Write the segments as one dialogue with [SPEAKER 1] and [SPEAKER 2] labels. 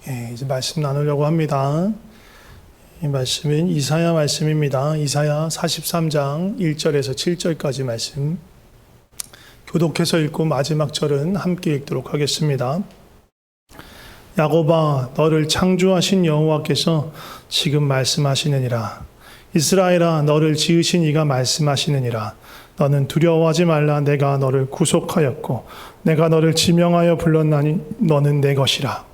[SPEAKER 1] 이제 말씀 나누려고 합니다. 이 말씀은 이사야 말씀입니다. 이사야 43장 1절에서 7절까지 말씀. 교독해서 읽고 마지막 절은 함께 읽도록 하겠습니다. 야곱아, 너를 창조하신 여호와께서 지금 말씀하시느니라. 이스라엘아, 너를 지으신 이가 말씀하시느니라. 너는 두려워하지 말라. 내가 너를 구속하였고 내가 너를 지명하여 불렀나니 너는 내 것이라.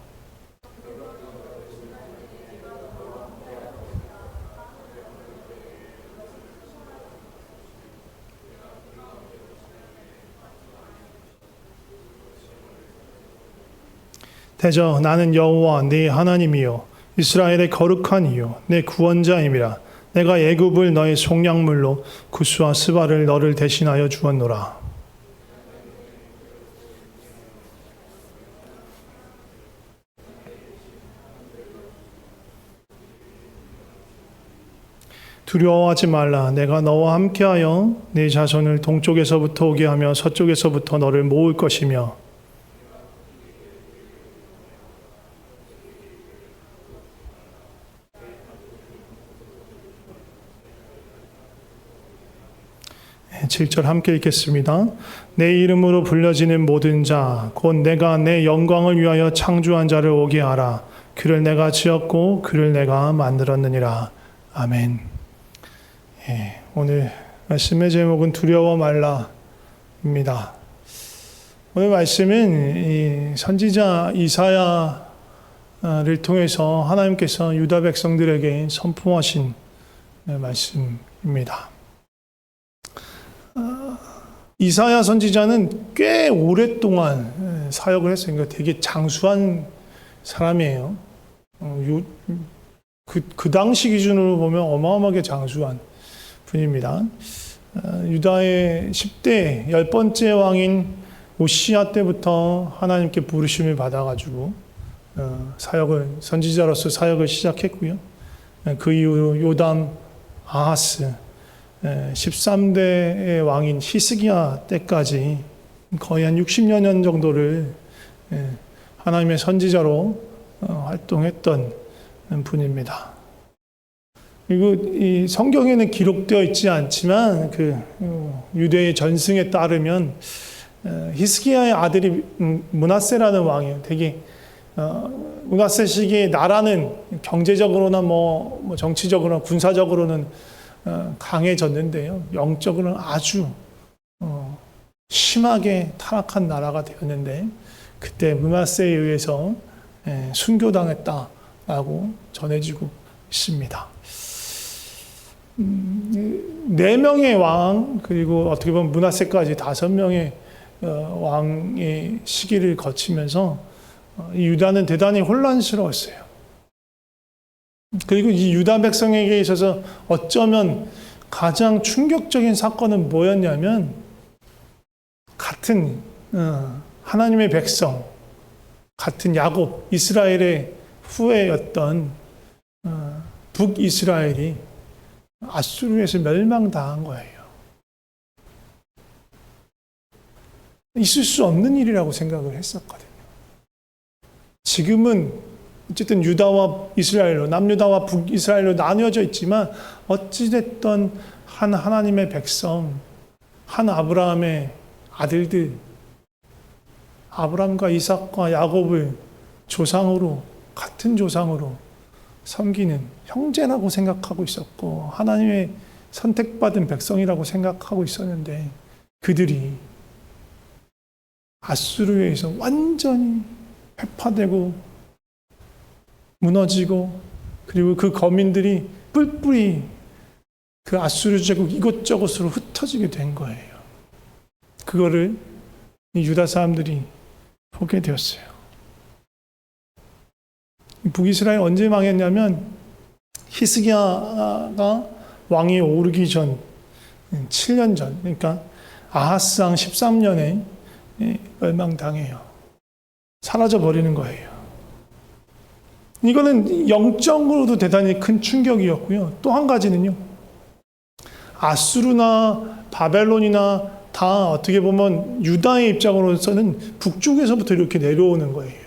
[SPEAKER 1] 대저 나는 여호와 네 하나님이요 이스라엘의 거룩한 이요 내 구원자임이라. 내가 애굽을 너의 속량물로 구스와 스바를 너를 대신하여 주었노라. 두려워하지 말라. 내가 너와 함께하여 네 자손을 동쪽에서부터 오게 하며 서쪽에서부터 너를 모을 것이며 네, 7절 함께 읽겠습니다. 내 이름으로 불려지는 모든 자, 곧 내가 내 영광을 위하여 창조한 자를 오게 하라. 그를 내가 지었고 그를 내가 만들었느니라. 아멘. 오늘 말씀의 제목은 두려워 말라입니다. 오늘 말씀은 이 선지자 이사야를 통해서 하나님께서 유다 백성들에게 선포하신 말씀입니다. 이사야 선지자는 꽤 오랫동안 사역을 했어요. 그러니까 되게 장수한 사람이에요. 그 당시 기준으로 보면 어마어마하게 장수한 분입니다. 유다의 10대 10번째 왕인 오시야 때부터 하나님께 부르심을 받아가지고 선지자로서 사역을 시작했고요. 그 이후 요담, 아하스, 13대의 왕인 히스기야 때까지 거의 한 60여 년 정도를 하나님의 선지자로 활동했던 분입니다. 그리고 이 성경에는 기록되어 있지 않지만 그 유대의 전승에 따르면 히스기야의 아들이 므낫세라는 왕이에요. 되게 므낫세 시기에 나라는 경제적으로나 뭐 정치적으로나 군사적으로는 강해졌는데요. 영적으로는 아주 심하게 타락한 나라가 되었는데 그때 므낫세에 의해서 순교당했다라고 전해지고 있습니다. 4명의 왕, 그리고 어떻게 보면 므낫세까지 5명의 왕의 시기를 거치면서 유다는 대단히 혼란스러웠어요. 그리고 이 유다 백성에게 있어서 어쩌면 가장 충격적인 사건은 뭐였냐면 같은 하나님의 백성, 같은 야곱, 이스라엘의 후예였던 북이스라엘이 아수르에서 멸망당한 거예요. 있을 수 없는 일이라고 생각을 했었거든요. 지금은 어쨌든 유다와 이스라엘로, 남유다와 북이스라엘로 나뉘어져 있지만 어찌됐던 한 하나님의 백성, 한 아브라함의 아들들, 아브라함과 이삭과 야곱을 조상으로, 같은 조상으로 섬기는 형제라고 생각하고 있었고 하나님의 선택받은 백성이라고 생각하고 있었는데 그들이 아수르에 의해서 완전히 회파되고 무너지고 그리고 그 거민들이 뿔뿔이 그 아수르 제국 이곳저곳으로 흩어지게 된 거예요. 그거를 유다 사람들이 보게 되었어요. 북이스라엘 언제 망했냐면 히스기야가 왕위에 오르기 전 7년 전, 그러니까 아하스 왕 13년에 멸망당해요. 사라져 버리는 거예요. 이거는 영적으로도 대단히 큰 충격이었고요. 또 한 가지는요. 아수르나 바벨론이나 다 어떻게 보면 유다의 입장으로서는 북쪽에서부터 이렇게 내려오는 거예요.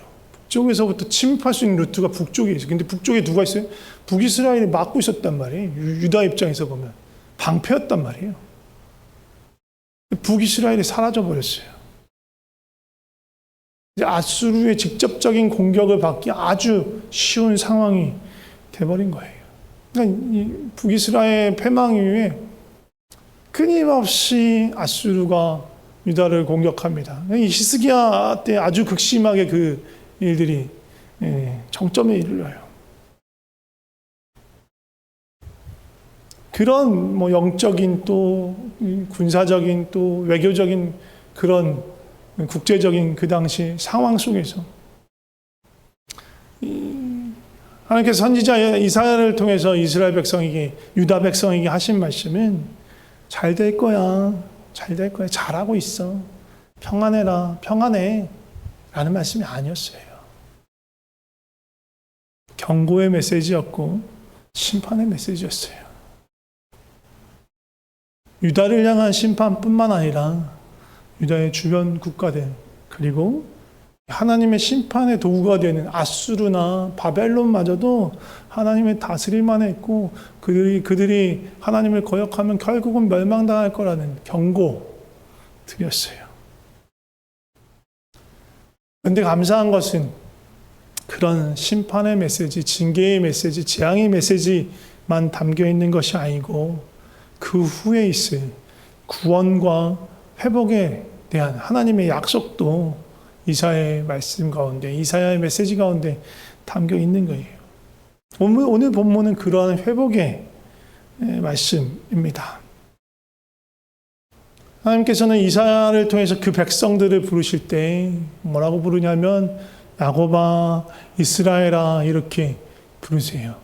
[SPEAKER 1] 북쪽에서부터 침입할 수 있는 루트가 북쪽에 있어요. 근데 북쪽에 누가 있어요? 북이스라엘이 막고 있었단 말이에요. 유다 입장에서 보면 방패였단 말이에요. 북이스라엘이 사라져 버렸어요. 아수르의 직접적인 공격을 받기 아주 쉬운 상황이 돼버린 거예요. 그러니까 이 북이스라엘 패망 이후에 끊임없이 아수르가 유다를 공격합니다. 이 히스기야 때 아주 극심하게 그 일들이 정점에 이르러요. 그런 영적인 또 군사적인 또 외교적인 그런 국제적인 그 당시 상황 속에서 하나님께서 선지자 이사야를 통해서 이스라엘 백성에게, 유다 백성에게 하신 말씀은 잘 될 거야. 잘 될 거야. 잘하고 있어. 평안해라. 평안해. 라는 말씀이 아니었어요. 경고의 메시지였고 심판의 메시지였어요. 유다를 향한 심판뿐만 아니라 유다의 주변 국가들, 그리고 하나님의 심판의 도구가 되는 아수르나 바벨론마저도 하나님의 다스릴만 했고 그들이 하나님을 거역하면 결국은 멸망당할 거라는 경고 드렸어요. 그런데 감사한 것은 그런 심판의 메시지, 징계의 메시지, 재앙의 메시지만 담겨 있는 것이 아니고 그 후에 있을 구원과 회복에 대한 하나님의 약속도 이사야의 말씀 가운데, 이사야의 메시지 가운데 담겨 있는 거예요. 오늘 본문은 그러한 회복의 말씀입니다. 하나님께서는 이사야를 통해서 그 백성들을 부르실 때 뭐라고 부르냐면 야곱아, 이스라엘아 이렇게 부르세요.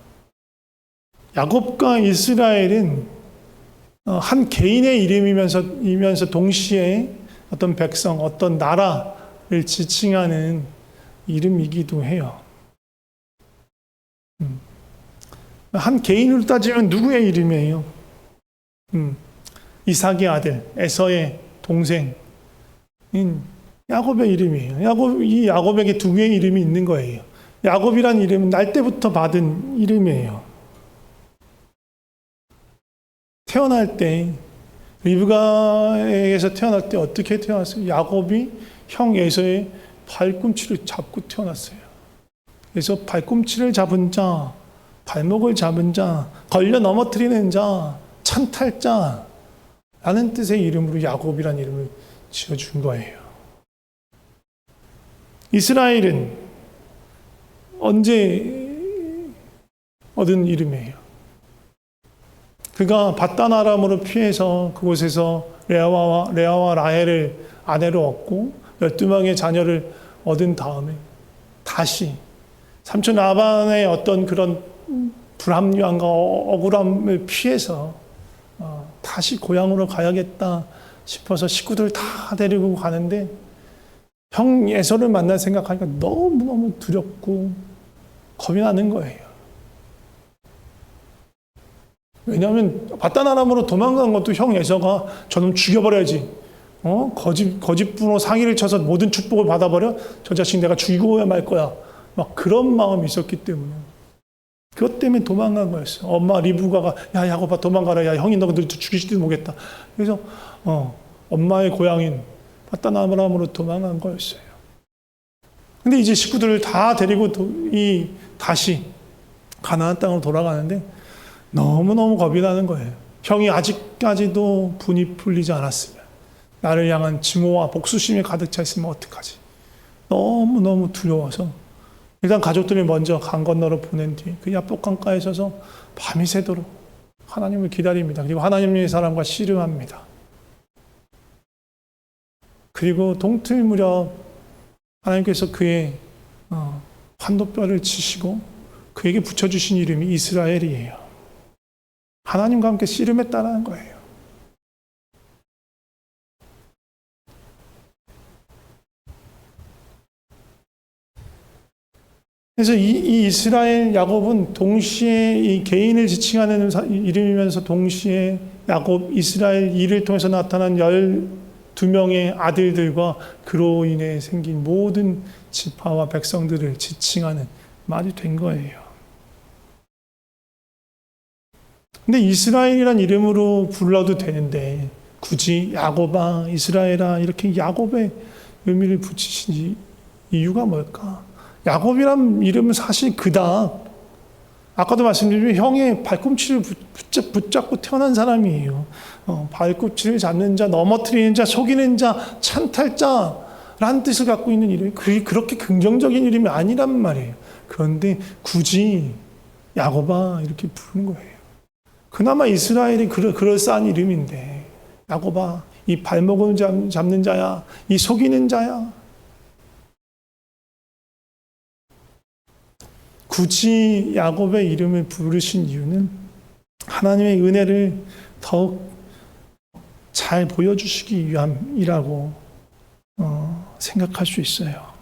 [SPEAKER 1] 야곱과 이스라엘은 한 개인의 이름이면서 동시에 어떤 백성, 어떤 나라를 지칭하는 이름이기도 해요. 한 개인으로 따지면 누구의 이름이에요? 이삭의 아들, 에서의 동생인 야곱의 이름이에요. 이 야곱에게 두 개의 이름이 있는 거예요. 야곱이란 이름은 날 때부터 받은 이름이에요. 태어날 때, 리브가에게서 태어날 때 어떻게 태어났어요? 야곱이 형 에서의 발꿈치를 잡고 태어났어요. 그래서 발꿈치를 잡은 자, 발목을 잡은 자, 걸려 넘어뜨리는 자, 찬탈자 라는 뜻의 이름으로 야곱이라는 이름을 지어준 거예요. 이스라엘은 언제 얻은 이름이에요? 그가 밧단 아람으로 피해서 그곳에서 레아와 라헬을 아내로 얻고 12명의 자녀를 얻은 다음에 다시 삼촌 라반의 어떤 그런 불합리함과 억울함을 피해서 다시 고향으로 가야겠다 싶어서 식구들 다 데리고 가는데 형 에서를 만날 생각하니까 너무너무 두렵고 겁이 나는 거예요. 왜냐하면 밧단 아람으로 도망간 것도 형 에서가 저놈 죽여버려야지, 거짓부로 상의를 쳐서 모든 축복을 받아버려, 저 자식 내가 죽이고야 말 거야, 막 그런 마음이 있었기 때문에 그것 때문에 도망간 거였어요. 엄마 리브가가 야 야곱아 도망가라, 야 형이 너희들 죽이지도 모르겠다. 그래서 엄마의 고향인 밧단 아람으로 도망간 거였어요. 근데 이제 식구들을 다 데리고 다시 가나안 땅으로 돌아가는데 너무너무 겁이 나는 거예요. 형이 아직까지도 분이 풀리지 않았으면, 나를 향한 증오와 복수심이 가득 차 있으면 어떡하지? 너무너무 두려워서 일단 가족들이 먼저 강 건너로 보낸 뒤 그 야복강가에 서서 밤이 새도록 하나님을 기다립니다. 그리고 하나님의 사람과 씨름합니다. 그리고 동틀 무렵 하나님께서 그의 환도뼈를 치시고 그에게 붙여주신 이름이 이스라엘이에요. 하나님과 함께 씨름했다는 거예요. 그래서 이 이스라엘 야곱은 동시에 이 개인을 지칭하는 이름이면서 동시에 야곱, 이스라엘 이를 통해서 나타난 12 두 명의 아들들과 그로 인해 생긴 모든 지파와 백성들을 지칭하는 말이 된 거예요. 근데 이스라엘이란 이름으로 불러도 되는데 굳이 야곱아, 이스라엘아 이렇게 야곱의 의미를 붙이신 이유가 뭘까? 야곱이란 이름은 사실 그닥 아까도 말씀드린 형의 발꿈치를 붙잡고 태어난 사람이에요. 발꿈치를 잡는 자, 넘어뜨리는 자, 속이는 자, 찬탈자라는 뜻을 갖고 있는 이름이 그렇게 긍정적인 이름이 아니란 말이에요. 그런데 굳이 야곱아 이렇게 부른 거예요. 그나마 이스라엘이 그럴싸한 이름인데 야곱아 이 발목을 잡는 자야, 이 속이는 자야. 굳이 야곱의 이름을 부르신 이유는 하나님의 은혜를 더욱 잘 보여주시기 위함이라고 생각할 수 있어요.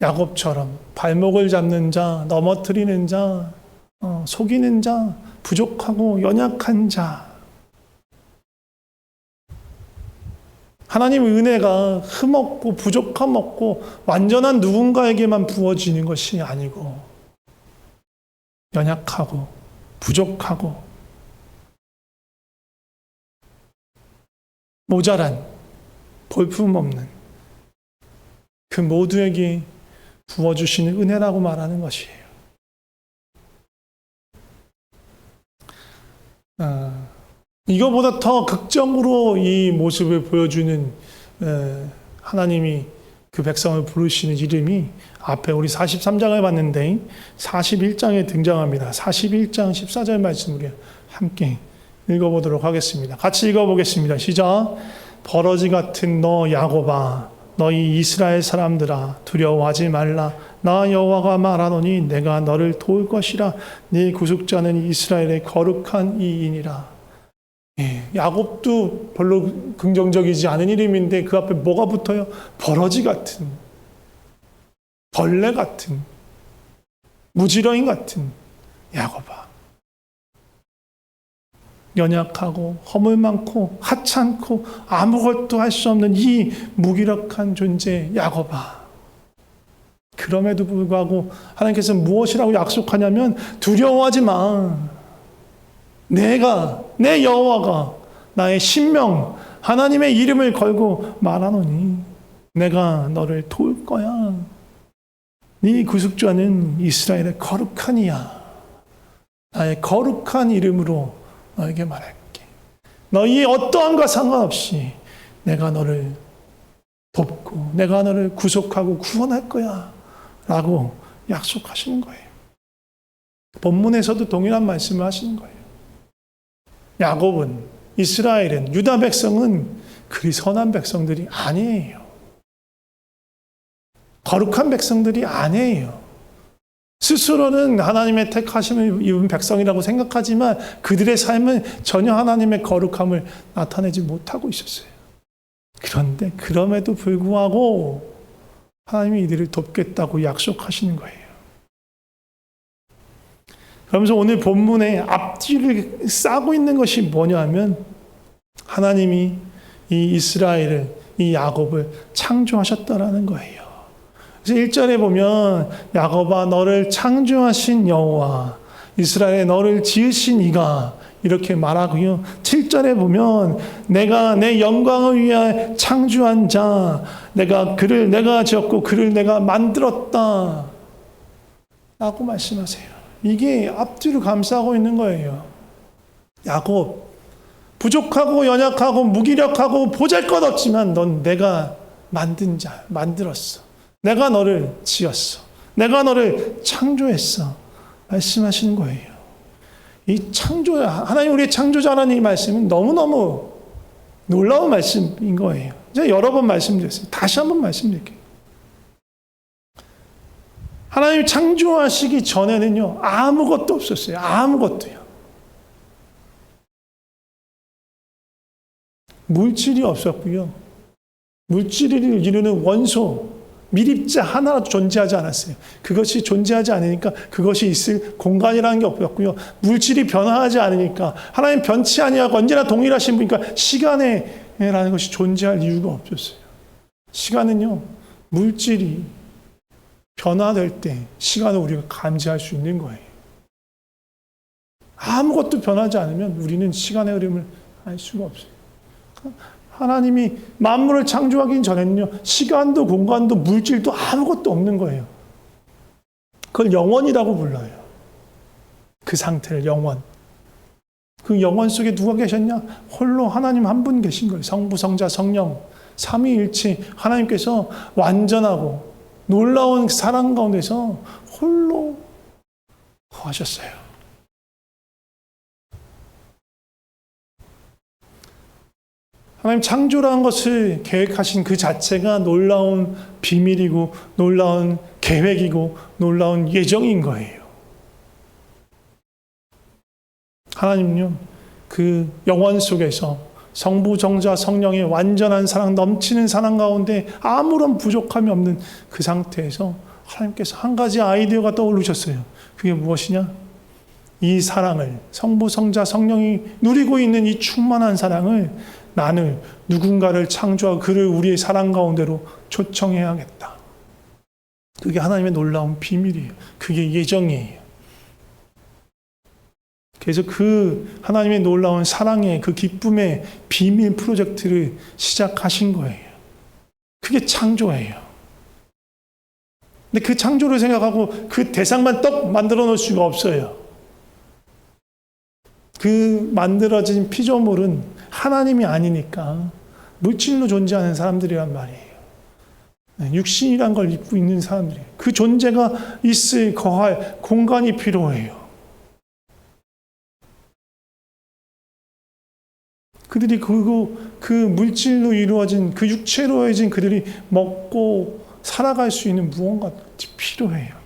[SPEAKER 1] 야곱처럼 발목을 잡는 자, 넘어뜨리는 자, 속이는 자, 부족하고 연약한 자. 하나님의 은혜가 흠없고 부족함 없고 완전한 누군가에게만 부어지는 것이 아니고 연약하고 부족하고 모자란 볼품없는 그 모두에게 부어주시는 은혜라고 말하는 것이에요. 이거보다 더 극적으로 이 모습을 보여주는 하나님이 그 백성을 부르시는 이름이 앞에 우리 43장을 봤는데 41장에 등장합니다. 41장 14절 말씀 우리 함께 읽어보도록 하겠습니다. 같이 읽어보겠습니다. 시작. 버러지 같은 너 야곱아, 너희 이스라엘 사람들아, 두려워하지 말라. 나 여호와가 말하노니 내가 너를 도울 것이라. 네 구속자는 이스라엘의 거룩한 이인이라. 야곱도 별로 긍정적이지 않은 이름인데 그 앞에 뭐가 붙어요? 버러지 같은, 벌레 같은, 무지렁이 같은 야곱아. 연약하고 허물 많고 하찮고 아무것도 할 수 없는 이 무기력한 존재 야곱아. 그럼에도 불구하고 하나님께서 무엇이라고 약속하냐면 두려워하지 마. 내 여호와가 나의 신명 하나님의 이름을 걸고 말하노니 내가 너를 도울 거야. 네 구속자는 이스라엘의 거룩한 이야. 나의 거룩한 이름으로 너에게 말할게. 너희 어떠함과 상관없이 내가 너를 돕고 내가 너를 구속하고 구원할 거야 라고 약속하시는 거예요. 본문에서도 동일한 말씀을 하시는 거예요. 야곱은, 이스라엘은, 유다 백성은 그리 선한 백성들이 아니에요. 거룩한 백성들이 아니에요. 스스로는 하나님의 택하심을 입은 백성이라고 생각하지만 그들의 삶은 전혀 하나님의 거룩함을 나타내지 못하고 있었어요. 그런데 그럼에도 불구하고 하나님이 이들을 돕겠다고 약속하시는 거예요. 그러면서 오늘 본문에 앞뒤를 싸고 있는 것이 뭐냐 하면 하나님이 이 이스라엘을, 이 야곱을 창조하셨다라는 거예요. 그래서 1절에 보면 야곱아 너를 창조하신 여호와, 이스라엘에 너를 지으신 이가 이렇게 말하고요. 7절에 보면 내가 내 영광을 위하여 창조한 자, 내가 지었고 그를 내가 만들었다 라고 말씀하세요. 이게 앞뒤를 감싸고 있는 거예요. 야곱, 부족하고 연약하고 무기력하고 보잘것없지만 넌 내가 만든 자, 만들었어. 내가 너를 지었어. 내가 너를 창조했어. 말씀하시는 거예요. 이 하나님 우리의 창조자라는 이 말씀은 너무너무 놀라운 말씀인 거예요. 제가 여러 번 말씀드렸어요. 다시 한번 말씀드릴게요. 하나님 창조하시기 전에는요, 아무것도 없었어요. 아무것도요. 물질이 없었고요. 물질을 이루는 원소, 밀입자 하나라도 존재하지 않았어요. 그것이 존재하지 않으니까 그것이 있을 공간이라는 게 없었고요. 물질이 변화하지 않으니까 하나님 변치 아니하고 언제나 동일하신 분이니까 시간이라는 것이 존재할 이유가 없었어요. 시간은요, 물질이 변화될 때 시간을 우리가 감지할 수 있는 거예요. 아무것도 변하지 않으면 우리는 시간의 흐름을 알 수가 없어요. 하나님이 만물을 창조하기 전에는요, 시간도 공간도 물질도 아무것도 없는 거예요. 그걸 영원이라고 불러요. 그 상태를 영원. 그 영원 속에 누가 계셨냐? 홀로 하나님 한 분 계신 거예요. 성부, 성자, 성령, 삼위일체 하나님께서 완전하고 놀라운 사랑 가운데서 홀로 거하셨어요. 하나님 창조라는 것을 계획하신 그 자체가 놀라운 비밀이고 놀라운 계획이고 놀라운 예정인 거예요. 하나님은요, 그 영원 속에서 성부, 성자, 성령의 완전한 사랑, 넘치는 사랑 가운데 아무런 부족함이 없는 그 상태에서 하나님께서 한 가지 아이디어가 떠오르셨어요. 그게 무엇이냐? 이 사랑을, 성부, 성자, 성령이 누리고 있는 이 충만한 사랑을 나는 누군가를 창조하고 그를 우리의 사랑 가운데로 초청해야겠다. 그게 하나님의 놀라운 비밀이에요. 그게 예정이에요. 그래서 그 하나님의 놀라운 사랑의 그 기쁨의 비밀 프로젝트를 시작하신 거예요. 그게 창조예요. 근데 그 창조를 생각하고 그 대상만 떡 만들어 놓을 수가 없어요. 그 만들어진 피조물은 하나님이 아니니까 물질로 존재하는 사람들이란 말이에요. 육신이란 걸 입고 있는 사람들이에요. 그 존재가 있을, 거할 공간이 필요해요. 그들이 그 물질로 이루어진, 그 육체로 이루어진 그들이 먹고 살아갈 수 있는 무언가 필요해요.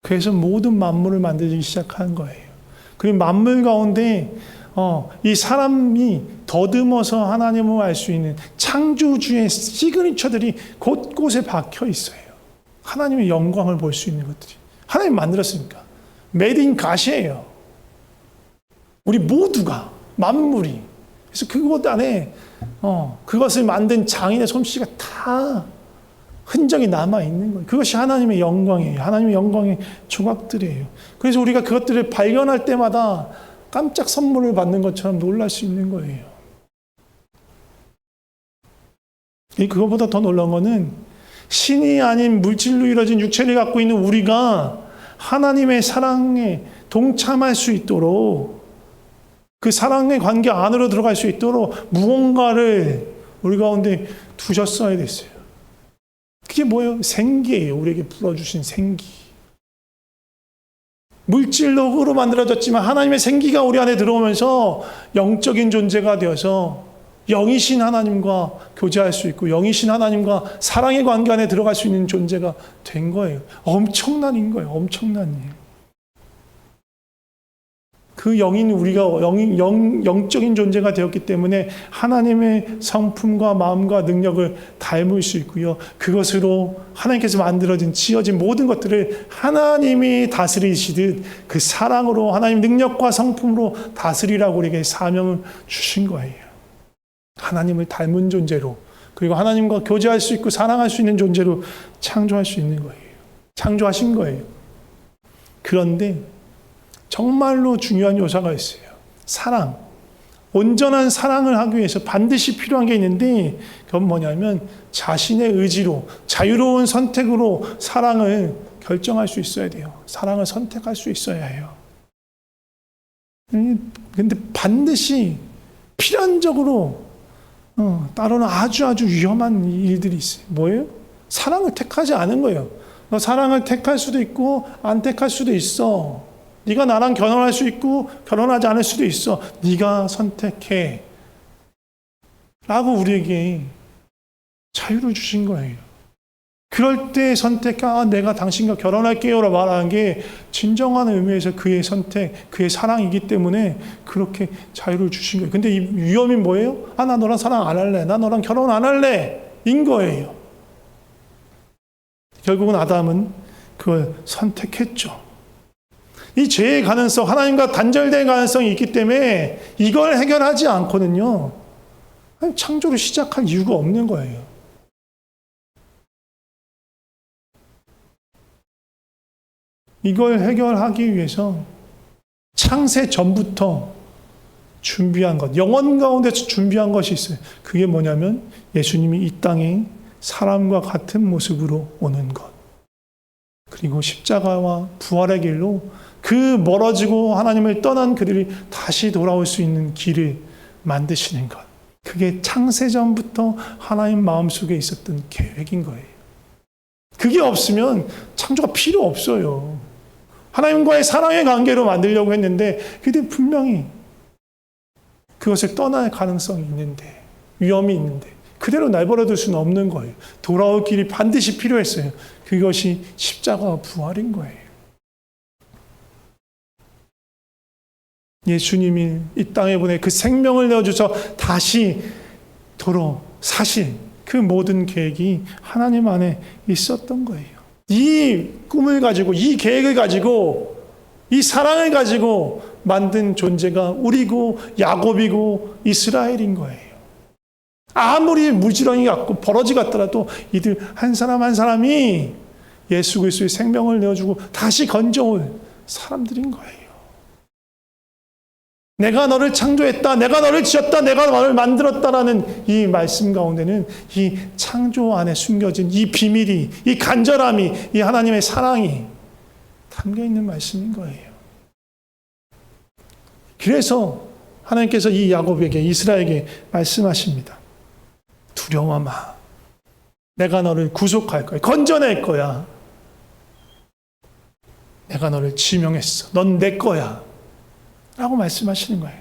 [SPEAKER 1] 그래서 모든 만물을 만들기 시작한 거예요. 그리고 만물 가운데 이 사람이 더듬어서 하나님을 알 수 있는 창조주의 시그니처들이 곳곳에 박혀 있어요. 하나님의 영광을 볼 수 있는 것들이. 하나님 만들었으니까. 메이드 인 갓이에요. 우리 모두가, 만물이. 그래서 그것 안에 그것을 만든 장인의 솜씨가 다 흔적이 남아있는 거예요. 그것이 하나님의 영광이에요. 하나님의 영광의 조각들이에요. 그래서 우리가 그것들을 발견할 때마다 깜짝 선물을 받는 것처럼 놀랄 수 있는 거예요. 그것보다 더 놀라운 거는 신이 아닌 물질로 이루어진 육체를 갖고 있는 우리가 하나님의 사랑에 동참할 수 있도록 그 사랑의 관계 안으로 들어갈 수 있도록 무언가를 우리 가운데 두셨어야 됐어요. 그게 뭐예요? 생기예요. 우리에게 불어주신 생기. 물질로 만들어졌지만 하나님의 생기가 우리 안에 들어오면서 영적인 존재가 되어서 영이신 하나님과 교제할 수 있고 영이신 하나님과 사랑의 관계 안에 들어갈 수 있는 존재가 된 거예요. 엄청난 인 거예요. 엄청난 일. 그 영인 우리가 영적인 존재가 되었기 때문에 하나님의 성품과 마음과 능력을 닮을 수 있고요. 그것으로 하나님께서 만들어진 지어진 모든 것들을 하나님이 다스리시듯 그 사랑으로 하나님 능력과 성품으로 다스리라고 우리에게 사명을 주신 거예요. 하나님을 닮은 존재로 그리고 하나님과 교제할 수 있고 사랑할 수 있는 존재로 창조할 수 있는 거예요. 창조하신 거예요. 그런데 정말로 중요한 요소가 있어요. 사랑. 온전한 사랑을 하기 위해서 반드시 필요한 게 있는데 그건 뭐냐면 자신의 의지로 자유로운 선택으로 사랑을 결정할 수 있어야 돼요. 사랑을 선택할 수 있어야 해요. 근데 반드시 필연적으로 따로는 아주 위험한 일들이 있어요. 뭐예요? 사랑을 택하지 않은 거예요. 너 사랑을 택할 수도 있고 안 택할 수도 있어. 네가 나랑 결혼할 수 있고 결혼하지 않을 수도 있어. 네가 선택해. 라고 우리에게 자유를 주신 거예요. 그럴 때 선택한 내가 당신과 결혼할게요라고 말하는 게 진정한 의미에서 그의 선택, 그의 사랑이기 때문에 그렇게 자유를 주신 거예요. 근데 이 위험이 뭐예요? 나 너랑 사랑 안 할래. 나 너랑 결혼 안 할래. 인 거예요. 결국은 아담은 그걸 선택했죠. 이 죄의 가능성, 하나님과 단절된 가능성이 있기 때문에 이걸 해결하지 않고는요, 창조를 시작할 이유가 없는 거예요. 이걸 해결하기 위해서 창세 전부터 준비한 것, 영원 가운데서 준비한 것이 있어요. 그게 뭐냐면 예수님이 이 땅에 사람과 같은 모습으로 오는 것. 그리고 십자가와 부활의 길로 그 멀어지고 하나님을 떠난 그들이 다시 돌아올 수 있는 길을 만드시는 것. 그게 창세전부터 하나님 마음속에 있었던 계획인 거예요. 그게 없으면 창조가 필요 없어요. 하나님과의 사랑의 관계로 만들려고 했는데 그때 분명히 그것을 떠날 가능성이 있는데, 위험이 있는데 그대로 내버려둘 수는 없는 거예요. 돌아올 길이 반드시 필요했어요. 그것이 십자가와 부활인 거예요. 예수님이 이 땅에 보내 그 생명을 내어주셔서 다시 도로 사실 그 모든 계획이 하나님 안에 있었던 거예요. 이 꿈을 가지고, 이 계획을 가지고, 이 사랑을 가지고 만든 존재가 우리고 야곱이고 이스라엘인 거예요. 아무리 무지렁이 같고 버러지 같더라도 이들 한 사람 한 사람이 예수 그리스도의 생명을 내어주고 다시 건져올 사람들인 거예요. 내가 너를 창조했다, 내가 너를 지었다, 내가 너를 만들었다라는 이 말씀 가운데는 이 창조 안에 숨겨진 이 비밀이, 이 간절함이, 이 하나님의 사랑이 담겨 있는 말씀인 거예요. 그래서 하나님께서 이 야곱에게, 이스라엘에게 말씀하십니다. 두려워 마. 내가 너를 구속할 거야. 건져낼 거야. 내가 너를 지명했어. 넌 내 거야. 라고 말씀하시는 거예요.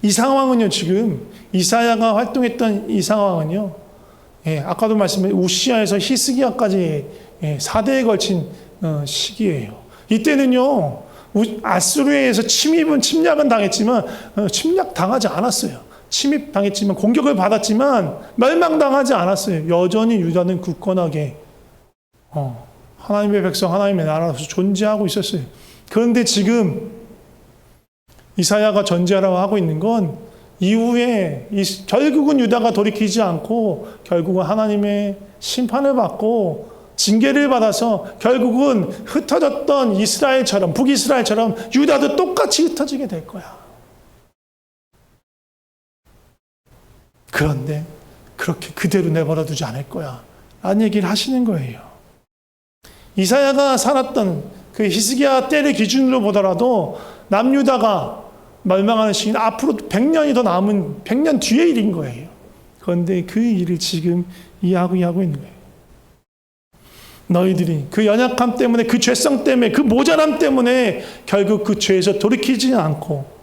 [SPEAKER 1] 이 상황은요, 지금 이사야가 활동했던 이 상황은요, 아까도 말씀드린 우시아에서 히스기야까지 4대에 걸친 시기예요. 이때는요, 아수르에서 침략은 당했지만 침략 당하지 않았어요. 침입 당했지만 공격을 받았지만 멸망당하지 않았어요. 여전히 유다는 굳건하게 하나님의 백성, 하나님의 나라로서 존재하고 있었어요. 그런데 지금 이사야가 전제하라고 하고 있는 건 이후에 결국은 유다가 돌이키지 않고 결국은 하나님의 심판을 받고 징계를 받아서 결국은 흩어졌던 이스라엘처럼, 북이스라엘처럼 유다도 똑같이 흩어지게 될 거야. 그런데 그렇게 그대로 내버려 두지 않을 거야 라는 얘기를 하시는 거예요. 이사야가 살았던 그 히스기야 때를 기준으로 보더라도 남유다가 멸망하는 시기는 앞으로 100년이 더 남은 100년 뒤의 일인 거예요. 그런데 그 일을 지금 이해하고 있는 거예요. 너희들이 그 연약함 때문에, 그 죄성 때문에, 그 모자람 때문에 결국 그 죄에서 돌이키지 않고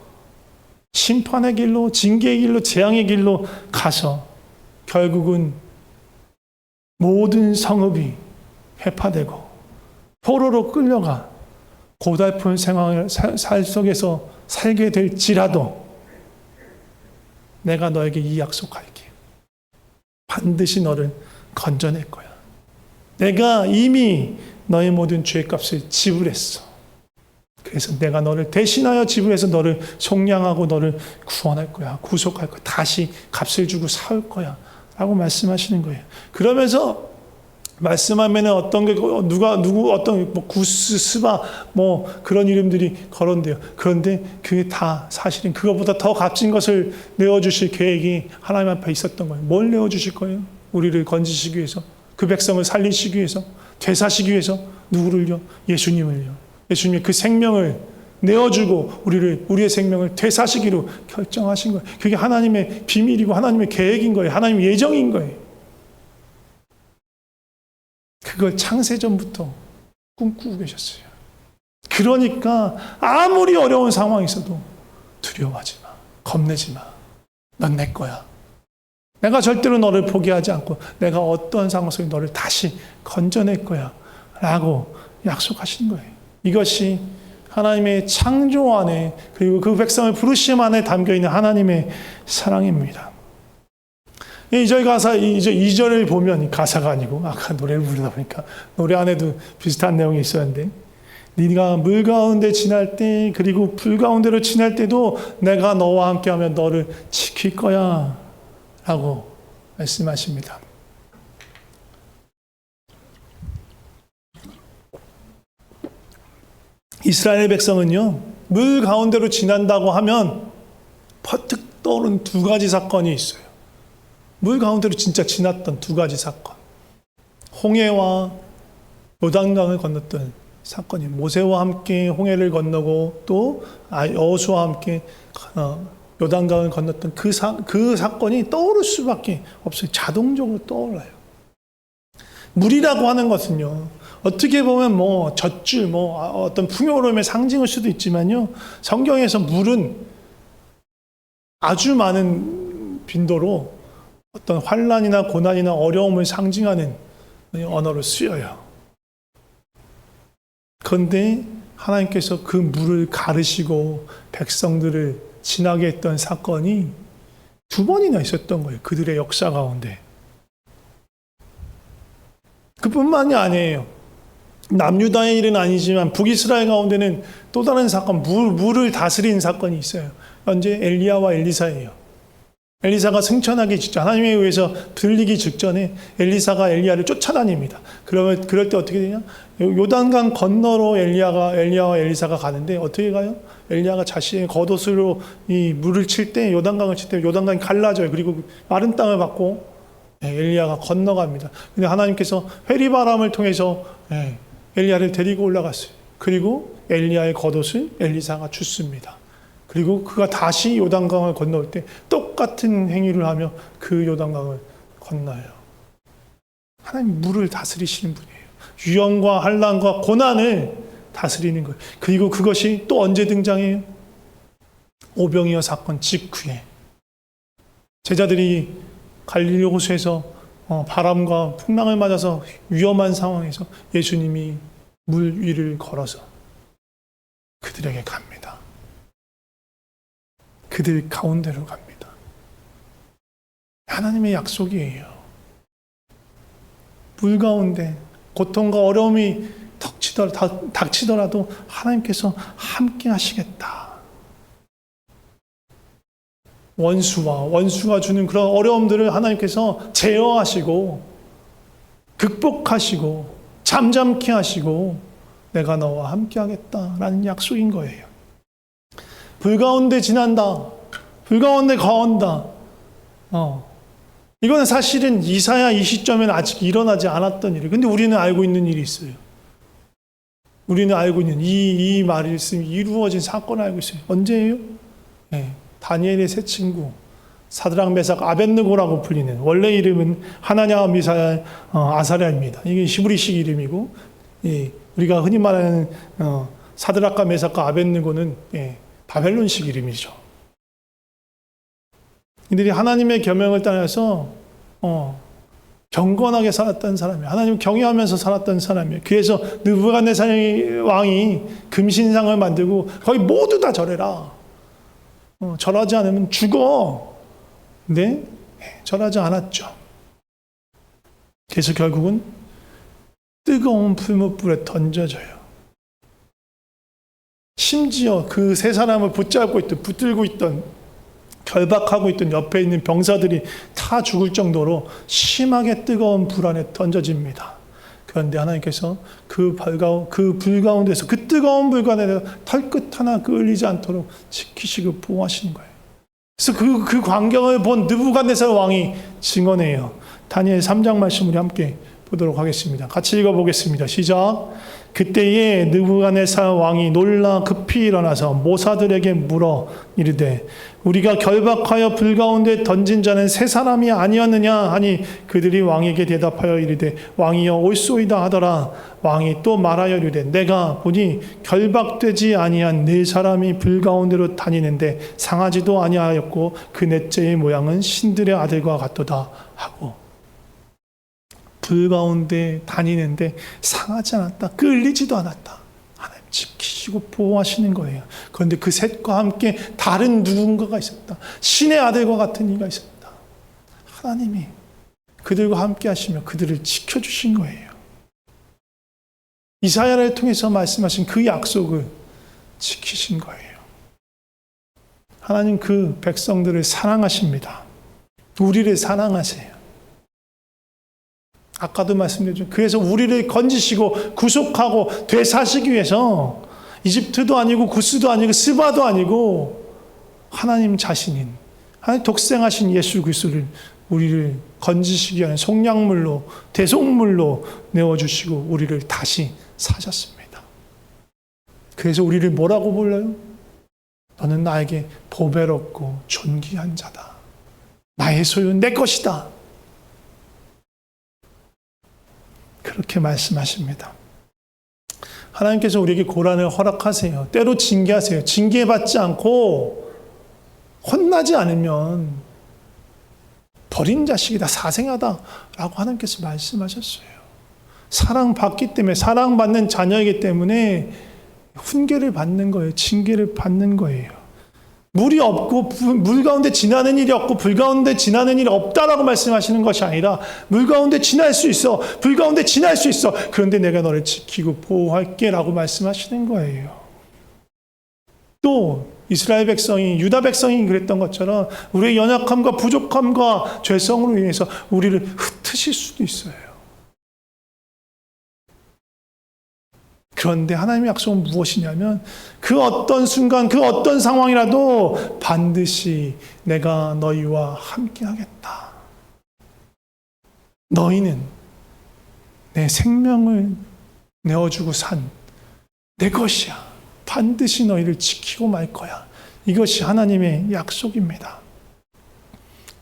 [SPEAKER 1] 심판의 길로, 징계의 길로, 재앙의 길로 가서 결국은 모든 성읍이 회파되고 포로로 끌려가 고달픈 생활 속에서 살게 될지라도 내가 너에게 이 약속할게. 반드시 너를 건져낼 거야. 내가 이미 너의 모든 죄값을 지불했어. 그래서 내가 너를 대신하여 지불해서 너를 속량하고 너를 구원할 거야. 구속할 거야. 다시 값을 주고 사올 거야. 라고 말씀하시는 거예요. 그러면서 말씀하면 어떤 게 어떤 구스, 스바 그런 이름들이 거론돼요. 그런데 그게 다 사실은 그것보다 더 값진 것을 내어주실 계획이 하나님 앞에 있었던 거예요. 뭘 내어주실 거예요? 우리를 건지시기 위해서, 그 백성을 살리시기 위해서, 되사시기 위해서 누구를요? 예수님을요. 예수님의 그 생명을 내어주고 우리의 생명을 되사시기로 결정하신 거예요. 그게 하나님의 비밀이고 하나님의 계획인 거예요. 하나님의 예정인 거예요. 그걸 창세전부터 꿈꾸고 계셨어요. 그러니까 아무리 어려운 상황이 있어도 두려워하지 마. 겁내지 마. 넌 내 거야. 내가 절대로 너를 포기하지 않고 내가 어떠한 상황 속에 너를 다시 건져낼 거야 라고 약속하신 거예요. 이것이 하나님의 창조 안에 그리고 그 백성을 부르심 안에 담겨있는 하나님의 사랑입니다. 2절 가사, 2절을 보면 가사가 아니고 아까 노래를 부르다 보니까 노래 안에도 비슷한 내용이 있었는데 네가 물 가운데 지날 때 그리고 불 가운데로 지날 때도 내가 너와 함께하면 너를 지킬 거야 라고 말씀하십니다. 이스라엘 백성은요, 물 가운데로 지난다고 하면 퍼뜩 떠오르는 두 가지 사건이 있어요. 물 가운데로 진짜 지났던 두 가지 사건. 홍해와 요단강을 건넜던 사건이 모세와 함께 홍해를 건너고 또 여호수아와 함께 요단강을 건넜던 그 사건이 떠오를 수밖에 없어요. 자동적으로 떠올라요. 물이라고 하는 것은요, 어떻게 보면 젖줄, 어떤 풍요로움의 상징일 수도 있지만요, 성경에서 물은 아주 많은 빈도로 어떤 환난이나 고난이나 어려움을 상징하는 언어로 쓰여요. 그런데 하나님께서 그 물을 가르시고 백성들을 지나게 했던 사건이 두 번이나 있었던 거예요. 그들의 역사 가운데. 그뿐만이 아니에요. 남유다의 일은 아니지만 북이스라엘 가운데는 또 다른 사건, 물을 다스린 사건이 있어요. 현재 엘리야와 엘리사예요. 엘리사가 승천하기 직전, 하나님에 의해서 들리기 직전에 엘리사가 엘리야를 쫓아다닙니다. 그럴 때 어떻게 되냐? 요단강 건너로 엘리야와 엘리사가 가는데 어떻게 가요? 엘리야가 자신의 겉옷으로 이 물을 칠 때, 요단강을 칠 때 요단강이 갈라져요. 그리고 마른 땅을 받고 엘리야가 건너갑니다. 근데 하나님께서 회리바람을 통해서 엘리야를 데리고 올라갔어요. 그리고 엘리야의 겉옷을 엘리사가 줍습니다. 그리고 그가 다시 요단강을 건너올 때 똑같은 행위를 하며 그 요단강을 건너요. 하나님 물을 다스리시는 분이에요. 유형과 환난과 고난을 다스리는 거예요. 그리고 그것이 또 언제 등장해요? 오병이어 사건 직후에 제자들이 갈릴리 호수에서 바람과 풍랑을 맞아서 위험한 상황에서 예수님이 물 위를 걸어서 그들에게 갑니다. 그들 가운데로 갑니다. 하나님의 약속이에요. 물 가운데 고통과 어려움이 닥치더라도 하나님께서 함께 하시겠다. 원수가 주는 그런 어려움들을 하나님께서 제어하시고 극복하시고 잠잠케 하시고 내가 너와 함께 하겠다라는 약속인 거예요. 불 가운데 지난다. 불 가운데 거한다. 이거는 사실은 이사야 이 시점에는 아직 일어나지 않았던 일이에요. 근데 우리는 알고 있는 일이 있어요. 우리는 알고 있는 이 말씀이 이루어진 사건을 알고 있어요. 언제예요? 다니엘의 세 친구 사드락 메삭 아벳느고라고 불리는, 원래 이름은 하나냐 미사엘 아사랴입니다. 이게 히브리식 이름이고, 우리가 흔히 말하는 사드락과 메삭과 아벳느고는 바벨론식 이름이죠. 이들이 하나님의 계명을 따라서 경건하게 살았던 사람이에요. 하나님을 경외하면서 살았던 사람이에요. 그래서 느부갓네살 왕이 금신상을 만들고 거의 모두 다 절해라. 절하지 않으면 죽어. 근데 절하지 않았죠. 그래서 결국은 뜨거운 풀무불에 던져져요. 심지어 그 세 사람을 붙들고 있던 결박하고 있던 옆에 있는 병사들이 다 죽을 정도로 심하게 뜨거운 불 안에 던져집니다. 그런데 하나님께서 그 불 가운데서, 그 뜨거운 불 가운데서 털끝 하나 끌리지 않도록 지키시고 보호하시는 거예요. 그래서 그 광경을 본 느부갓네살 왕이 증언해요. 다니엘 3장 말씀 우리 함께 보도록 하겠습니다. 같이 읽어보겠습니다. 시작. 그때에 느부갓네살 왕이 놀라 급히 일어나서 모사들에게 물어 이르되 우리가 결박하여 불 가운데 던진 자는 세 사람이 아니었느냐 하니 그들이 왕에게 대답하여 이르되 왕이여 옳소이다 하더라. 왕이 또 말하여 이르되 내가 보니 결박되지 아니한 네 사람이 불 가운데로 다니는데 상하지도 아니하였고 그 넷째의 모양은 신들의 아들과 같도다 하고 불 가운데 다니는데 상하지 않았다. 끌리지도 않았다. 하나님 지키시고 보호하시는 거예요. 그런데 그 셋과 함께 다른 누군가가 있었다. 신의 아들과 같은 이가 있었다. 하나님이 그들과 함께 하시며 그들을 지켜주신 거예요. 이사야를 통해서 말씀하신 그 약속을 지키신 거예요. 하나님 그 백성들을 사랑하십니다. 우리를 사랑하세요. 아까도 말씀드렸죠. 그래서 우리를 건지시고 구속하고 되사시기 위해서 이집트도 아니고 구스도 아니고 스바도 아니고 하나님 자신인 하나님 독생하신 예수 그리스도를 우리를 건지시기 위한 속량물로 대속물로 내어주시고 우리를 다시 사셨습니다. 그래서 우리를 뭐라고 불러요? 너는 나에게 보배롭고 존귀한 자다. 나의 소유 내 것이다. 그렇게 말씀하십니다. 하나님께서 우리에게 고난을 허락하세요. 때로 징계하세요. 징계받지 않고 혼나지 않으면 버린 자식이다, 사생아다 라고 하나님께서 말씀하셨어요. 사랑받기 때문에, 사랑받는 자녀이기 때문에 훈계를 받는 거예요. 징계를 받는 거예요. 물이 없고 물 가운데 지나는 일이 없고 불 가운데 지나는 일이 없다라고 말씀하시는 것이 아니라 물 가운데 지날 수 있어. 불 가운데 지날 수 있어. 그런데 내가 너를 지키고 보호할게 라고 말씀하시는 거예요. 또 이스라엘 백성이 유다 백성이 그랬던 것처럼 우리의 연약함과 부족함과 죄성으로 인해서 우리를 흩으실 수도 있어요. 그런데 하나님의 약속은 무엇이냐면 그 어떤 순간 그 어떤 상황이라도 반드시 내가 너희와 함께 하겠다. 너희는 내 생명을 내어주고 산 내 것이야. 반드시 너희를 지키고 말 거야. 이것이 하나님의 약속입니다.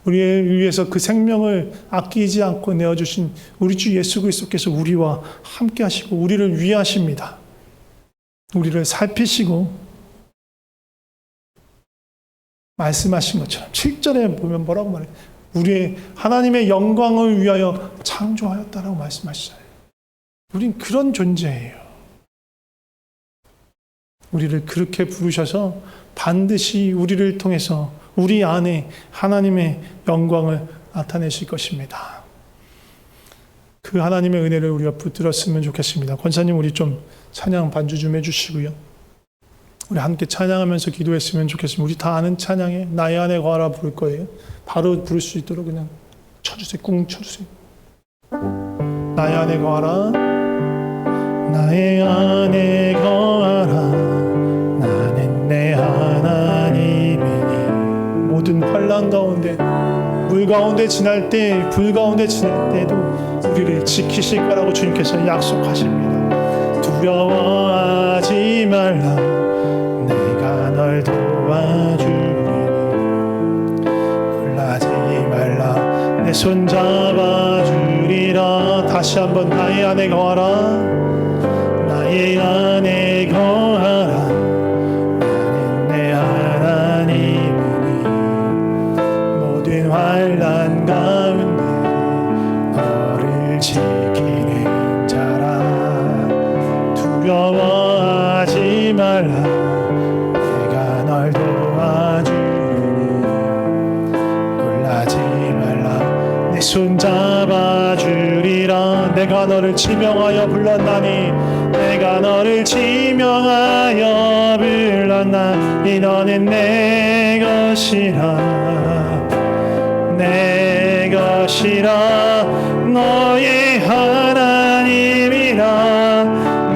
[SPEAKER 1] 우리를 위해서 그 생명을 아끼지 않고 내어주신 우리 주 예수 그리스도께서 우리와 함께 하시고 우리를 위하십니다. 우리를 살피시고 말씀하신 것처럼 7절에 보면 뭐라고 말해요? 우리의 하나님의 영광을 위하여 창조하였다라고 말씀하시잖아요. 우린 그런 존재예요. 우리를 그렇게 부르셔서 반드시 우리를 통해서 우리 안에 하나님의 영광을 나타내실 것입니다. 그 하나님의 은혜를 우리가 붙들었으면 좋겠습니다. 권사님 우리 좀 찬양 반주 좀 해주시고요. 우리 함께 찬양하면서 기도했으면 좋겠습니다. 우리 다 아는 찬양에 나의 안에 거하라 부를 거예요. 바로 부를 수 있도록 그냥 쳐주세요. 꿍 쳐주세요. 나의 안에 거하라. 나의 안에 거하라. 나는 내 하나님이니. 모든 환난 가운데 물 가운데 지날 때 불 가운데 지날 때도 우리를 지키실 거라고 주님께서 약속하십니다. 두려워하지 말라. 내가 널 도와주리니. 놀라지 말라. 내 손 잡아주리라. 다시 한번 나의 안에 거하라. 나의 안에 거하라. 나는 내 하나님이니. 모든 환난 가운데 너를 지키는 자라. 두려워하지 말라. 내가 널 도와주리니. 놀라지 말라. 내 손 잡아주리라. 내가 너를 지명하여 불렀나니. 내가 너를 지명하여 불렀나니. 너는 내 것이라. 내 것이라. 너의 하나님이라.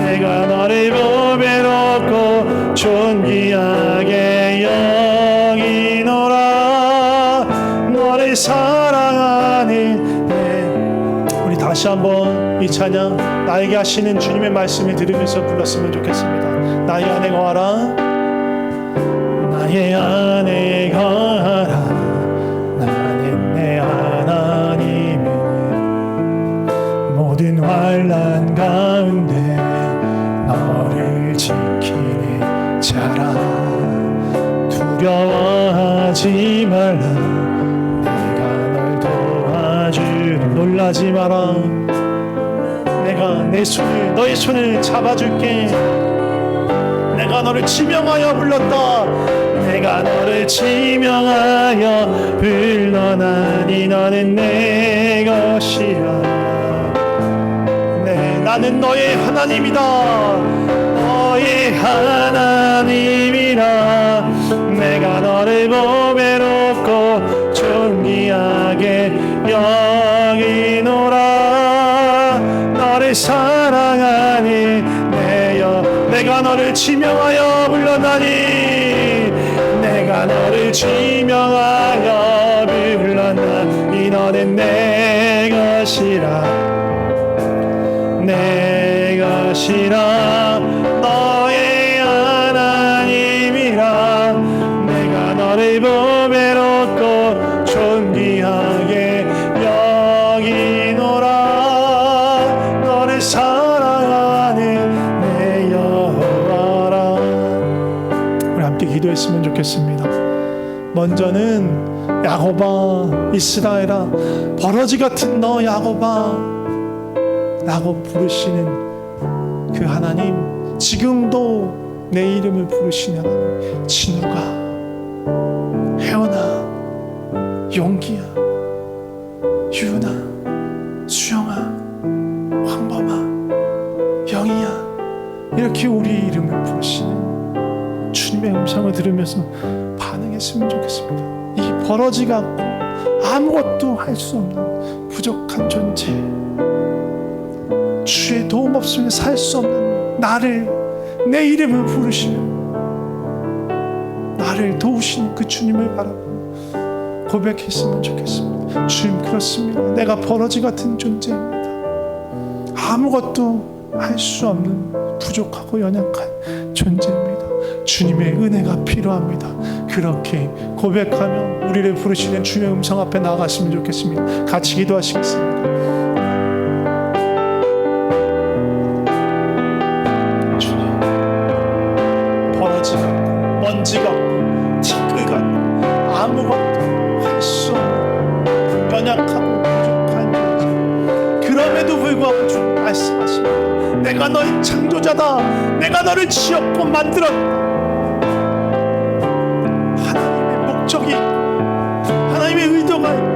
[SPEAKER 1] 내가 너를 보배롭고 존귀하게 여기노라. 너를 사랑하는 우리 다시 한번 이 찬양 나에게 하시는 주님의 말씀을 들으면서 불렀으면 좋겠습니다. 나의 안에 거하라, 나의 안에 거하라, 나는 내 하나님이니 모든 환난 가운데 너를 지키는 자라. 두려워하지 말라, 내가 널 도와주리. 놀라지 마라, 내가 내 손을, 너의 손을 잡아줄게. 내가 너를 지명하여 불렀다, 내가 너를 지명하여 불러나니 너는 내 것이야. 네, 나는 너의 하나님이다, 너의 하나님이라. 내가 너를 보배롭고 존귀하게 여기노라. 너를 사랑하니 내가 너를 지명하여 불러나니, 내가 너를 지명하여 불러나니 너는 내 것이라, 내 것이라. 너의 하나님이라. 내가 너를 보배롭고 존귀하게 여기노라. 너를 사랑하는 내 여호와라. 우리 함께 기도했으면 좋겠습니다. 먼저는 야곱아, 이스라엘아, 버러지 같은 너 야곱아 라고 부르시는 그 하나님, 지금도 내 이름을 부르시는 하나님, 진우가, 혜원아, 용기야, 유나, 수영아, 황범아, 영희야, 이렇게 우리 이름을 부르시는 주님의 음성을 들으면서 반응했으면 좋겠습니다. 이 버러지 같고 아무것도 할 수 없는 부족한 존재, 주의 도움 없으면 살 수 없는 나를, 내 이름을 부르시며 나를 도우시는 그 주님을 바라보고 고백했으면 좋겠습니다. 주님, 그렇습니다. 내가 버러지 같은 존재입니다. 아무것도 할 수 없는 부족하고 연약한 존재입니다. 주님의 은혜가 필요합니다. 그렇게 고백하며 우리를 부르시는 주님의 음성 앞에 나아갔으면 좋겠습니다. 같이 기도하시겠습니다. 먼지 같고 티끌 같고 아무것도 할 수 없는 연약하고 부족한 존재, 그럼에도 불구하고 주님 말씀하십니다. 내가 너의 창조자다, 내가 너를 지었고 만들었다. 하나님의 목적이 있고 하나님의 의도가 있고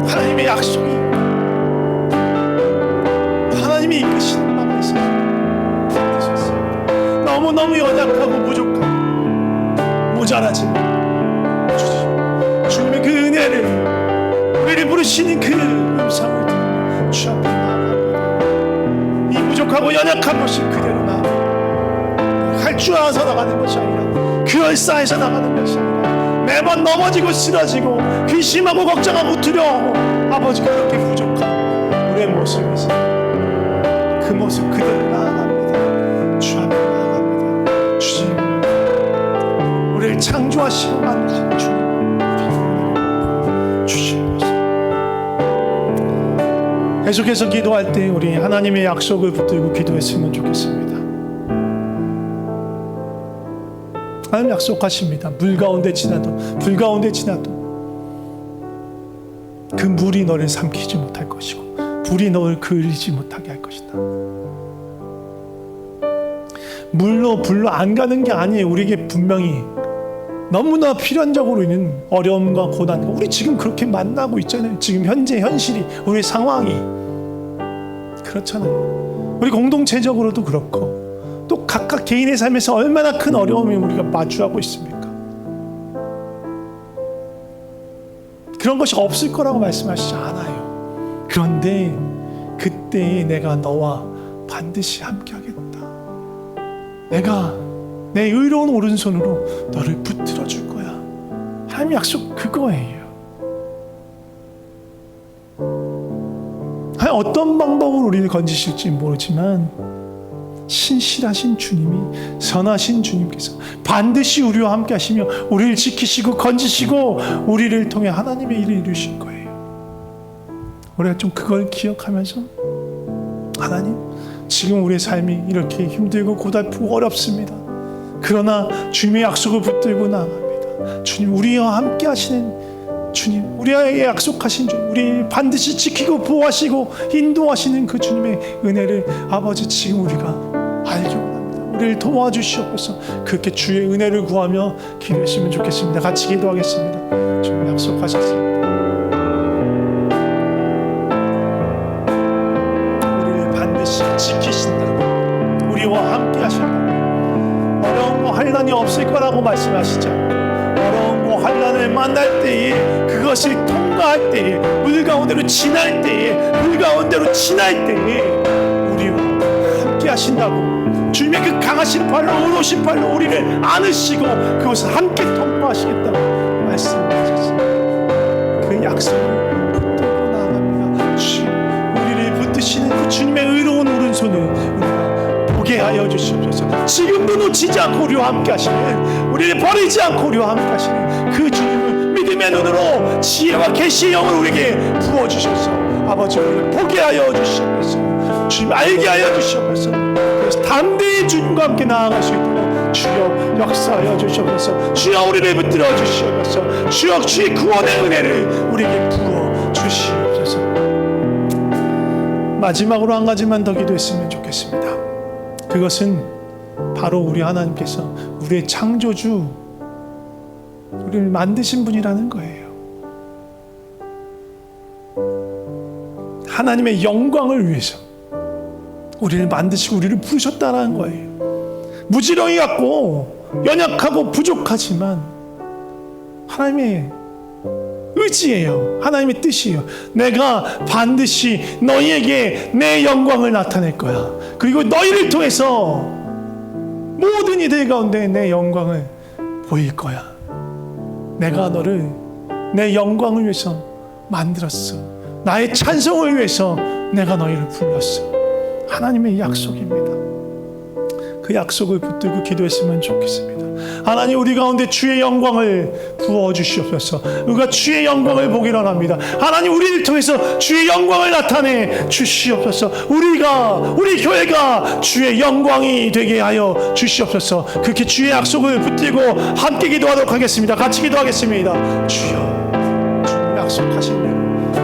[SPEAKER 1] 하나님의 약속이 있고 하나님이 이끄시는 바가 있습니다. 너무너무 연약하고 부족하고 모자라지만 주님의 그 은혜를, 우리를 부르시는 그 음성을 듣고 주 앞에 나아갑니다. 이 부족하고 연약한 것이 그대로 할 줄 알아서 나가는 것이 아니라 그럴싸해서 나가는 것이 아니라 매번 넘어지고 쓰러지고 근심하고 걱정하고 두려워하고 아버지 그렇게 부족한 우리의 모습에서 그 모습 그대로 나아갑니다. 주 앞에 나아갑니다. 주님, 우리를 창조하시고 만드신 주님 주시옵소서. 계속해서 기도할 때 우리 하나님의 약속을 붙들고 기도했으면 좋겠습니다. 하나님 약속하십니다. 물 가운데 지나도, 불 가운데 지나도 그 물이 너를 삼키지 못할 것이고 불이 너를 그을리지 못하게 할 것이다. 물로 불로 안 가는 게 아니에요. 우리에게 분명히 너무나 필연적으로 있는 어려움과 고난, 우리 지금 그렇게 만나고 있잖아요. 지금 현재 현실이, 우리 상황이 그렇잖아요. 우리 공동체적으로도 그렇고 또 각각 개인의 삶에서 얼마나 큰 어려움을 우리가 마주하고 있습니까? 그런 것이 없을 거라고 말씀하시지 않아요. 그런데 그때에 내가 너와 반드시 함께하겠다. 내가 내 의로운 오른손으로 너를 붙들어 줄 거야. 하나님 약속 그거예요. 과연 어떤 방법으로 우리를 건지실지 모르지만 신실하신 주님이, 선하신 주님께서 반드시 우리와 함께 하시며 우리를 지키시고 건지시고 우리를 통해 하나님의 일을 이루실 거예요. 우리가 좀 그걸 기억하면서, 하나님, 지금 우리의 삶이 이렇게 힘들고 고달프고 어렵습니다. 그러나 주님의 약속을 붙들고 나아갑니다. 주님, 우리와 함께 하시는 주님, 우리에게 약속하신 주님, 우리 반드시 지키고 보호하시고 인도하시는 그 주님의 은혜를 아버지, 지금 우리가 알기 원합니다. 우리를 도와주시옵소서. 그렇게 주의 은혜를 구하며 기도했으면 좋겠습니다. 같이 기도하겠습니다. 주님 약속하셨습니다. 우리를 반드시 지키신다. 우리와 함께 하신다. 어려운 환난이 없을 거라고 말씀하시죠. 어려운 환난을 만날 때에, 그것을 통과할 때에, 물 가운데로 지날 때에, 물 가운데로 지날 때에 우리와 함께 하신다고, 주님의 그 강하신 팔로, 의로우신 팔로 우리를 안으시고 그것을 함께 통과하시겠다고 말씀하셨습니다. 그 약속을 붙들고 나아갑니다. 우리를 붙드시는 그 주님의 의로운 오른손을 우리가 보게 하여 주시옵소서. 지금도 놓치지 않고 우리와 함께 하시는, 우리를 버리지 않고 우리와 함께 하시는 그 주님을 믿음의 눈으로 지혜와 계시의 영을 우리에게 부어주셔서 아버지, 우리를 보게 하여 주시옵소서. 주님 알게 하여 주시옵소서. 그래서 담대히 주님과 함께 나아갈 수 있도록 주여 역사하여 주시옵소서. 주여 우리를 붙들어 주시옵소서. 주여 주의 구원의 은혜를 우리에게 부어 주시옵소서. 마지막으로 한 가지만 더 기도했으면 좋겠습니다. 그것은 바로 우리 하나님께서 우리의 창조주, 우리를 만드신 분이라는 거예요. 하나님의 영광을 위해서 우리를 만드시고 우리를 부르셨다는 거예요. 무지렁이 같고 연약하고 부족하지만 하나님의 의지예요. 하나님의 뜻이에요. 내가 반드시 너희에게 내 영광을 나타낼 거야. 그리고 너희를 통해서 모든 이들 가운데 내 영광을 보일 거야. 내가 너를 내 영광을 위해서 만들었어. 나의 찬송을 위해서 내가 너희를 불렀어. 하나님의 약속입니다. 그 약속을 붙들고 기도했으면 좋겠습니다. 하나님, 우리 가운데 주의 영광을 부어주시옵소서. 우리가 주의 영광을 보기를 원합니다. 하나님, 우리를 통해서 주의 영광을 나타내 주시옵소서. 우리 교회가 주의 영광이 되게 하여 주시옵소서. 그렇게 주의 약속을 붙들고 함께 기도하도록 하겠습니다. 같이 기도하겠습니다. 주여, 주님 약속하신 대로,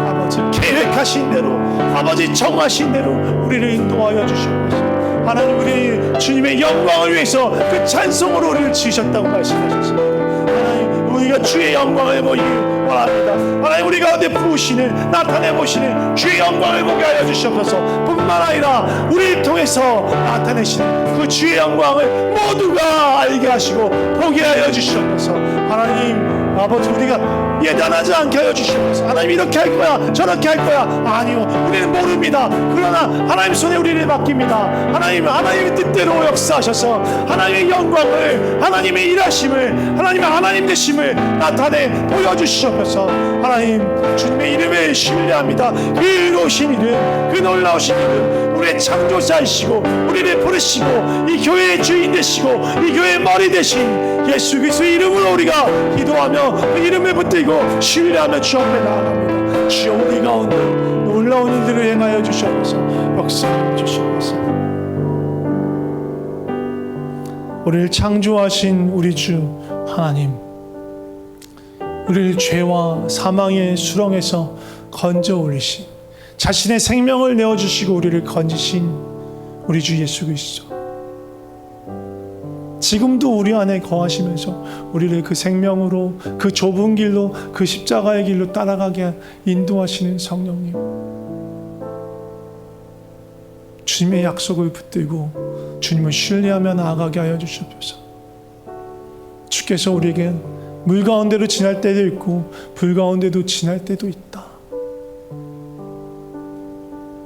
[SPEAKER 1] 아버지 계획하신 대로, 아버지 정하신 대로 우리를 인도하여 주시옵소서. 하나님, 우리 주님의 영광을 위해서 그 찬송으로 우리를 지으셨다고 말씀하셨습니다. 하나님, 우리가 주의 영광을 보기 원합니다. 하나님, 우리 가운데 부으시는, 나타내 보시는 주의 영광을 보게 하여 주시옵소서. 뿐만 아니라 우리를 통해서 나타내시는 그 주의 영광을 모두가 알게 하시고 보게 하여 주시옵소서. 하나님 아버지, 우리가 예단하지 않게 하여 주시옵소서. 하나님, 이렇게 할 거야, 저렇게 할 거야. 아니요, 우리는 모릅니다. 그러나 하나님 손에 우리를 맡깁니다. 하나님의 뜻대로 역사하셔서 하나님의 영광을, 하나님의 일하심을, 하나님 되심을 나타내 보여주시옵소서. 하나님, 주님의 이름을 신뢰합니다. 그 의로우신 이름, 그 놀라우신 이름, 우리의 창조자이시고 우리를 부르시고 이 교회의 주인 되시고 이 교회의 머리 되신 예수 그리스도의 이름으로 우리가 기도하며 그 이름을 붙들고 신뢰하며 주 앞에 나아갑니다. 주여, 우리 가운데 놀라운 일들을 행하여 주시옵소서. 역사하여 주시옵소서. 우리를 창조하신 우리 주 하나님, 우리를 죄와 사망의 수렁에서 건져 올리신, 자신의 생명을 내어주시고 우리를 건지신 우리 주 예수 그리스도, 지금도 우리 안에 거하시면서 우리를 그 생명으로, 그 좁은 길로, 그 십자가의 길로 따라가게 인도하시는 성령님, 주님의 약속을 붙들고 주님을 신뢰하며 나아가게 하여 주시옵소서. 주께서 우리에게 물 가운데로 지날 때도 있고 불 가운데도 지날 때도 있다.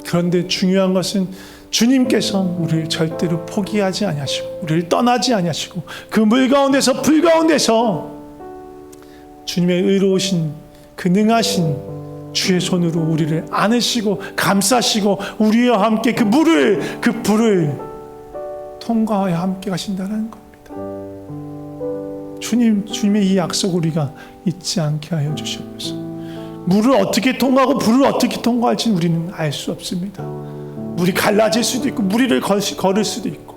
[SPEAKER 1] 그런데 중요한 것은 주님께서 우리를 절대로 포기하지 아니하시고 우리를 떠나지 아니하시고 그 물 가운데서 불 가운데서 주님의 의로우신 그 능하신 주의 손으로 우리를 안으시고 감싸시고 우리와 함께 그 불을 통과하여 함께 가신다는 겁니다. 주님의 이 약속 우리가 잊지 않게 하여 주시옵소서. 물을 어떻게 통과하고 불을 어떻게 통과할지 우리는 알 수 없습니다. 물이 갈라질 수도 있고 무리를 걸을 수도 있고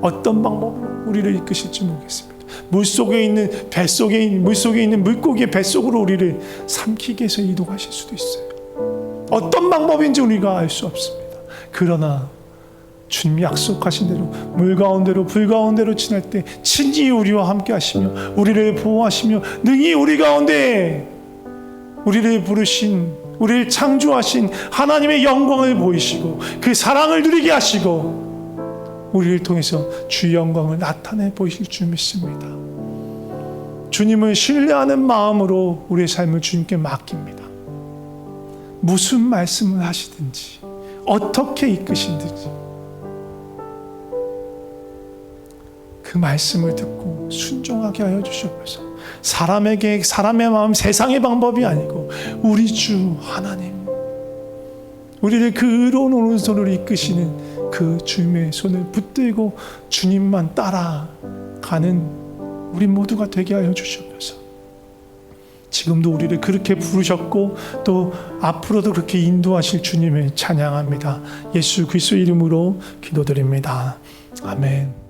[SPEAKER 1] 어떤 방법으로 우리를 이끄실지 모르겠습니다. 물속에 있는 뱃속에 있는 물속에 있는 물고기의 뱃속으로 우리를 삼키게 해서 이동하실 수도 있어요. 어떤 방법인지 우리가 알 수 없습니다. 그러나 주님이 약속하신 대로 물 가운데로 불 가운데로 지날 때 친히 우리와 함께 하시며 우리를 보호하시며 능히 우리 가운데 우리를 부르신 우리를 창조하신 하나님의 영광을 보이시고 그 사랑을 누리게 하시고 우리를 통해서 주의 영광을 나타내 보이실 줄 믿습니다. 주님을 신뢰하는 마음으로 우리의 삶을 주님께 맡깁니다. 무슨 말씀을 하시든지 어떻게 이끄시든지 그 말씀을 듣고 순종하게 하여 주시옵소서. 사람의 마음, 세상의 방법이 아니고 우리 주 하나님, 우리를 그 의로운 오른손으로 이끄시는 그 주님의 손을 붙들고 주님만 따라가는 우리 모두가 되게 하여 주시옵소서. 지금도 우리를 그렇게 부르셨고 또 앞으로도 그렇게 인도하실 주님을 찬양합니다. 예수 그리스도의 이름으로 기도드립니다. 아멘.